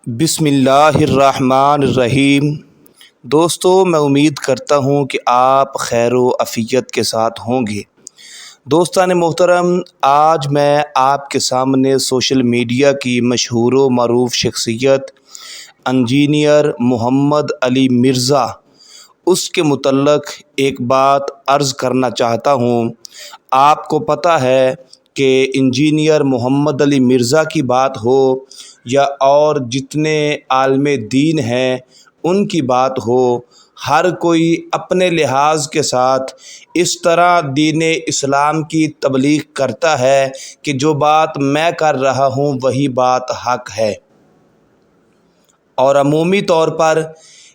بسم اللہ الرحمن الرحیم۔ دوستو، میں امید کرتا ہوں کہ آپ خیر و عافیت کے ساتھ ہوں گے۔ دوستان محترم، آج میں آپ کے سامنے سوشل میڈیا کی مشہور و معروف شخصیت انجینئر محمد علی مرزا اس کے متعلق ایک بات عرض کرنا چاہتا ہوں۔ آپ کو پتہ ہے کہ انجینئر محمد علی مرزا کی بات ہو یا اور جتنے عالم دین ہیں ان کی بات ہو، ہر کوئی اپنے لحاظ کے ساتھ اس طرح دین اسلام کی تبلیغ کرتا ہے کہ جو بات میں کر رہا ہوں وہی بات حق ہے۔ اور عمومی طور پر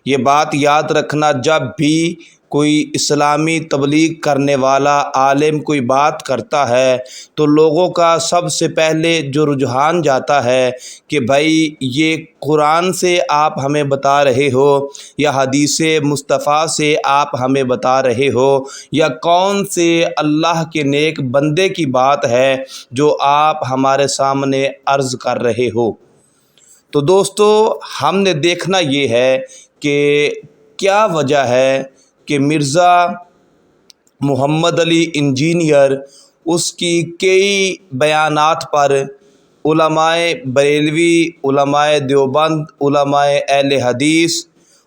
یہ بات یاد رکھنا، جب بھی کوئی اسلامی تبلیغ کرنے والا عالم کوئی بات کرتا ہے تو لوگوں کا سب سے پہلے جو رجحان جاتا ہے کہ بھائی یہ قرآن سے آپ ہمیں بتا رہے ہو یا حدیث مصطفیٰ سے آپ ہمیں بتا رہے ہو یا کون سے اللہ کے نیک بندے کی بات ہے جو آپ ہمارے سامنے عرض کر رہے ہو۔ تو دوستو، ہم نے دیکھنا یہ ہے کہ کیا وجہ ہے کہ مرزا محمد علی انجینئر اس کی کئی بیانات پر علماء بریلوی، علماء دیوبند، علماء اہل حدیث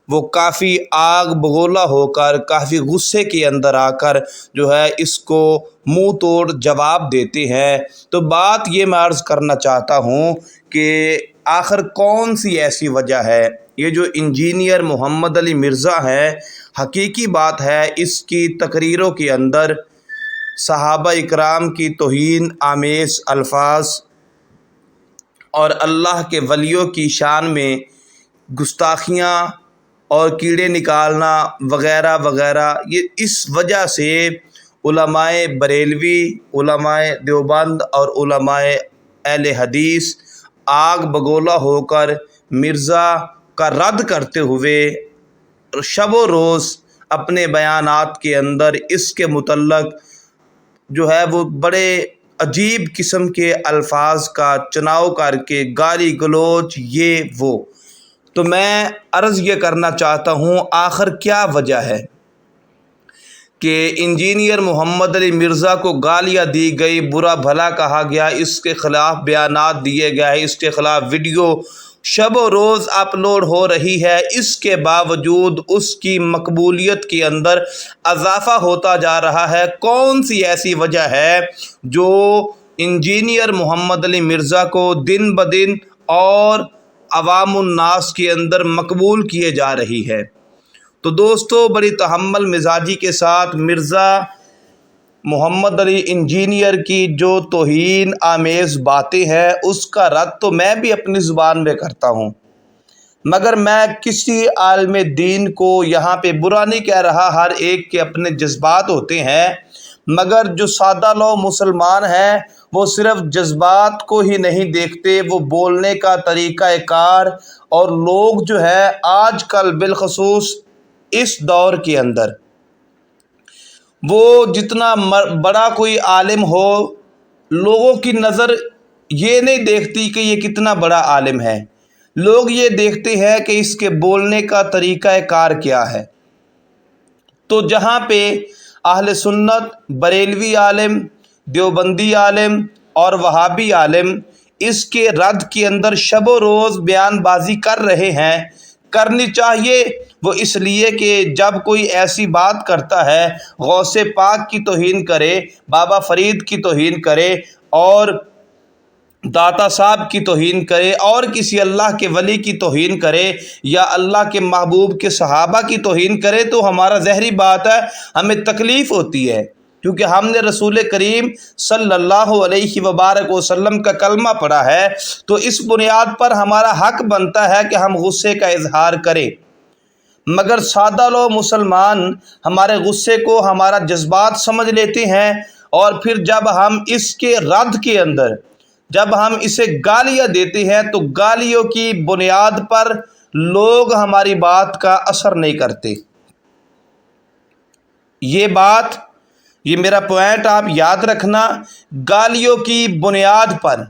وہ کافی آگ بگولا ہو کر، کافی غصے کے اندر آ کر جو ہے اس کو منہ توڑ جواب دیتے ہیں۔ تو بات یہ میں عرض کرنا چاہتا ہوں کہ آخر کون سی ایسی وجہ ہے؟ یہ جو انجینئر محمد علی مرزا ہے، حقیقی بات ہے اس کی تقریروں کے اندر صحابہ اکرام کی توہین آمیز الفاظ اور اللہ کے ولیوں کی شان میں گستاخیاں اور کیڑے نکالنا وغیرہ وغیرہ، یہ اس وجہ سے علماء بریلوی، علماء دیوبند اور علماء اہل حدیث آگ بگولا ہو کر مرزا کا رد کرتے ہوئے شب و روز اپنے بیانات کے اندر اس کے متعلق جو ہے وہ بڑے عجیب قسم کے الفاظ کا چناؤ کر کے گالی گلوچ یہ وہ۔ تو میں عرض یہ کرنا چاہتا ہوں، آخر کیا وجہ ہے کہ انجینئر محمد علی مرزا کو گالیاں دی گئی، برا بھلا کہا گیا، اس کے خلاف بیانات دیے گئے، اس کے خلاف ویڈیو شب و روز اپلوڈ ہو رہی ہے، اس کے باوجود اس کی مقبولیت کے اندر اضافہ ہوتا جا رہا ہے؟ کون سی ایسی وجہ ہے جو انجینئر محمد علی مرزا کو دن بدن اور عوام الناس کے اندر مقبول کیے جا رہی ہے؟ تو دوستو، بڑی تحمل مزاجی کے ساتھ مرزا محمد علی انجینئر کی جو توہین آمیز باتیں ہیں اس کا رد تو میں بھی اپنی زبان میں کرتا ہوں، مگر میں کسی عالم دین کو یہاں پہ برا نہیں کہہ رہا، ہر ایک کے اپنے جذبات ہوتے ہیں، مگر جو سادہ لو مسلمان ہیں وہ صرف جذبات کو ہی نہیں دیکھتے، وہ بولنے کا طریقہ کار اور لوگ جو ہے آج کل بالخصوص اس دور کے اندر وہ جتنا بڑا کوئی عالم ہو، لوگوں کی نظر یہ نہیں دیکھتی کہ یہ کتنا بڑا عالم ہے، لوگ یہ دیکھتے ہیں کہ اس کے بولنے کا طریقہ کار کیا ہے۔ تو جہاں پہ اہل سنت، بریلوی عالم، دیوبندی عالم اور وہابی عالم اس کے رد کے اندر شب و روز بیان بازی کر رہے ہیں، کرنی چاہیے، وہ اس لیے کہ جب کوئی ایسی بات کرتا ہے، غوث پاک کی توہین کرے، بابا فرید کی توہین کرے اور داتا صاحب کی توہین کرے اور کسی اللہ کے ولی کی توہین کرے یا اللہ کے محبوب کے صحابہ کی توہین کرے تو ہمارا ظاہری بات ہے ہمیں تکلیف ہوتی ہے، کیونکہ ہم نے رسول کریم صلی اللہ علیہ وبارک وسلم کا کلمہ پڑھا ہے، تو اس بنیاد پر ہمارا حق بنتا ہے کہ ہم غصے کا اظہار کریں۔ مگر سادہ لو مسلمان ہمارے غصے کو ہمارا جذبات سمجھ لیتے ہیں، اور پھر جب ہم اس کے رد کے اندر جب ہم اسے گالیاں دیتے ہیں تو گالیوں کی بنیاد پر لوگ ہماری بات کا اثر نہیں کرتے۔ یہ میرا پوائنٹ آپ یاد رکھنا، گالیوں کی بنیاد پر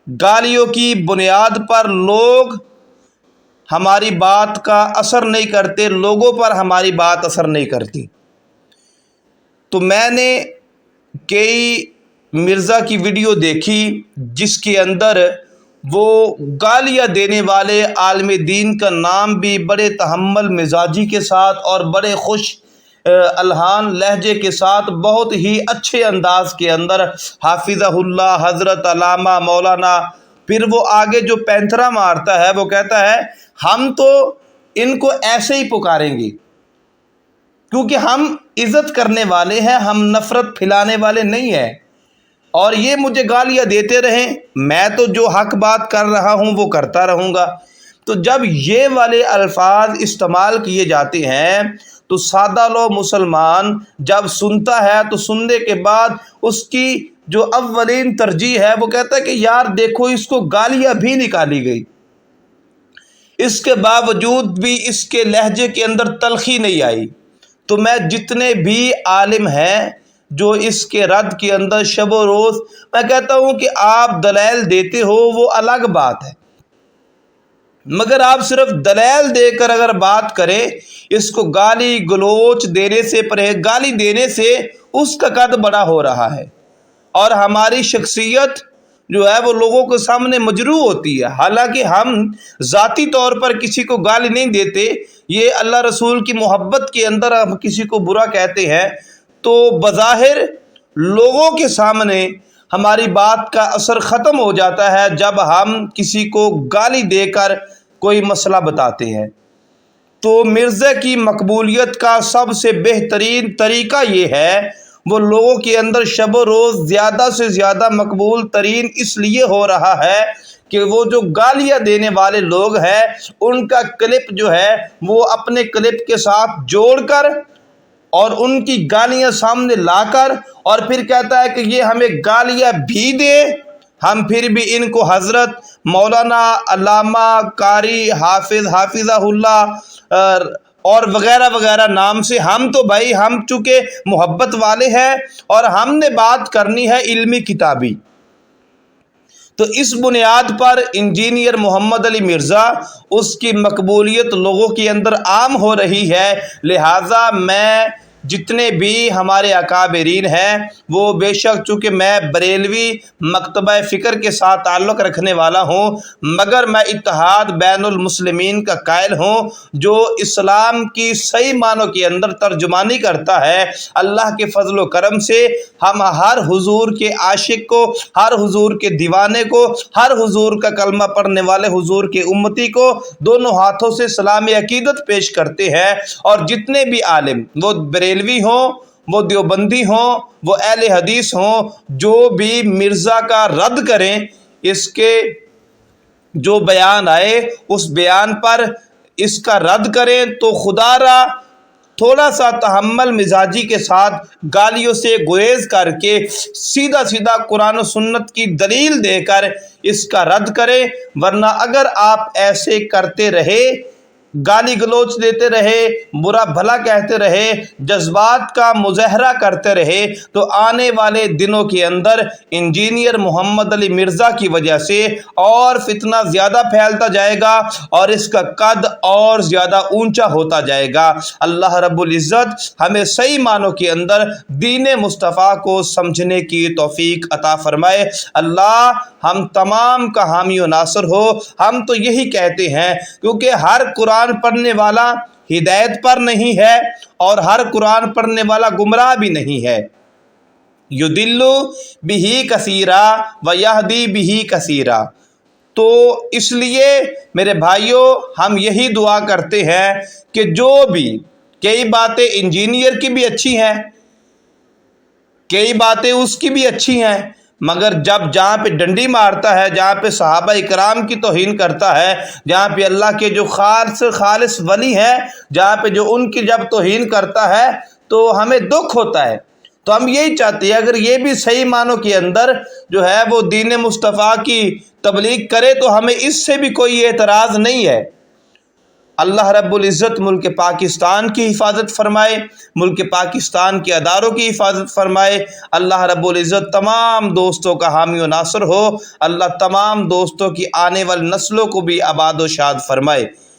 گالیوں کی بنیاد پر لوگ ہماری بات کا اثر نہیں کرتے، لوگوں پر ہماری بات اثر نہیں کرتی۔ تو میں نے کئی مرزا کی ویڈیو دیکھی جس کے اندر وہ گالیاں دینے والے عالم دین کا نام بھی بڑے تحمل مزاجی کے ساتھ اور بڑے خوش الحان لہجے کے ساتھ بہت ہی اچھے انداز کے اندر حافظہ اللہ حضرت علامہ مولانا، پھر وہ آگے جو پینتھرا مارتا ہے وہ کہتا ہے ہم تو ان کو ایسے ہی پکاریں گے کیونکہ ہم عزت کرنے والے ہیں، ہم نفرت پھیلانے والے نہیں ہیں، اور یہ مجھے گالیاں دیتے رہیں، میں تو جو حق بات کر رہا ہوں وہ کرتا رہوں گا۔ تو جب یہ والے الفاظ استعمال کیے جاتے ہیں تو سادہ لو مسلمان جب سنتا ہے تو سننے کے بعد اس کی جو اولین ترجیح ہے وہ کہتا ہے کہ یار دیکھو اس کو گالیاں بھی نکالی گئی، اس کے باوجود بھی اس کے لہجے کے اندر تلخی نہیں آئی۔ تو میں جتنے بھی عالم ہیں جو اس کے رد کے اندر شب و روز، میں کہتا ہوں کہ آپ دلائل دیتے ہو وہ الگ بات ہے، مگر آپ صرف دلائل دے کر اگر بات کریں، اس کو گالی گلوچ دینے سے گالی دینے سے اس کا قد بڑا ہو رہا ہے، اور ہماری شخصیت جو ہے وہ لوگوں کے سامنے مجروح ہوتی ہے۔ حالانکہ ہم ذاتی طور پر کسی کو گالی نہیں دیتے، یہ اللہ رسول کی محبت کے اندر ہم کسی کو برا کہتے ہیں تو بظاہر لوگوں کے سامنے ہماری بات کا اثر ختم ہو جاتا ہے جب ہم کسی کو گالی دے کر کوئی مسئلہ بتاتے ہیں۔ تو مرزا کی مقبولیت کا سب سے بہترین طریقہ یہ ہے، وہ لوگوں کے اندر شب و روز زیادہ سے زیادہ مقبول ترین اس لیے ہو رہا ہے کہ وہ جو گالیاں دینے والے لوگ ہیں ان کا کلپ جو ہے وہ اپنے کلپ کے ساتھ جوڑ کر اور ان کی گالیاں سامنے لا کر اور پھر کہتا ہے کہ یہ ہمیں گالیاں بھی دے، ہم پھر بھی ان کو حضرت مولانا علامہ قاری حافظہ اللہ اور وغیرہ وغیرہ نام سے، ہم تو بھائی ہم چونکہ محبت والے ہیں اور ہم نے بات کرنی ہے علمی کتابی۔ تو اس بنیاد پر انجینئر محمد علی مرزا، اس کی مقبولیت لوگوں کے اندر عام ہو رہی ہے، لہٰذا میں جتنے بھی ہمارے اکابرین ہیں وہ بے شک چونکہ میں بریلوی مکتبہ فکر کے ساتھ تعلق رکھنے والا ہوں، مگر میں اتحاد بین المسلمین کا قائل ہوں جو اسلام کی صحیح معنوں کے اندر ترجمانی کرتا ہے۔ اللہ کے فضل و کرم سے ہم ہر حضور کے عاشق کو، ہر حضور کے دیوانے کو، ہر حضور کا کلمہ پڑھنے والے حضور کے امتی کو دونوں ہاتھوں سے سلام عقیدت پیش کرتے ہیں، اور جتنے بھی عالم وہ بریلوی ہوں، وہ دیوبندی ہوں، وہ اہل حدیث ہوں، جو بھی مرزا کا رد کریں، اس کے جو بیان آئے اس بیان پر اس کا رد کریں تو خدا را تھوڑا سا تحمل مزاجی کے ساتھ گالیوں سے گریز کر کے سیدھا سیدھا قرآن و سنت کی دلیل دے کر اس کا رد کریں، ورنہ اگر آپ ایسے کرتے رہے، گالی گلوچ دیتے رہے، برا بھلا کہتے رہے، جذبات کا مظاہرہ کرتے رہے، تو آنے والے دنوں کے اندر انجینئر محمد علی مرزا کی وجہ سے اور فتنہ زیادہ پھیلتا جائے گا اور اس کا قد اور زیادہ اونچا ہوتا جائے گا۔ اللہ رب العزت ہمیں صحیح معنوں کے اندر دین مصطفیٰ کو سمجھنے کی توفیق عطا فرمائے۔ اللہ ہم تمام کا حامی و ناصر ہو۔ ہم تو یہی کہتے ہیں کیونکہ ہر قرآن پڑھنے والا ہدایت پر نہیں ہے اور ہر قرآن پڑھنے والا گمراہ بھی نہیں ہے۔ یضل بہ کثیرا ویہدی بہ کثیرا۔ تو اس لیے میرے بھائیوں ہم یہی دعا کرتے ہیں کہ جو بھی کئی باتیں انجینئر کی بھی اچھی ہیں، کئی باتیں اس کی بھی اچھی ہیں، مگر جب جہاں پہ ڈنڈی مارتا ہے، جہاں پہ صحابہ اکرام کی توہین کرتا ہے، جہاں پہ اللہ کے جو خالص ولی ہیں، جہاں پہ جو ان کی جب توہین کرتا ہے تو ہمیں دکھ ہوتا ہے۔ تو ہم یہی چاہتے ہیں اگر یہ بھی صحیح معنوں کے اندر جو ہے وہ دین مصطفیٰ کی تبلیغ کرے تو ہمیں اس سے بھی کوئی اعتراض نہیں ہے۔ اللہ رب العزت ملک پاکستان کی حفاظت فرمائے، ملک پاکستان کے اداروں کی حفاظت فرمائے۔ اللہ رب العزت تمام دوستوں کا حامی و ناصر ہو۔ اللہ تمام دوستوں کی آنے والی نسلوں کو بھی آباد و شاد فرمائے۔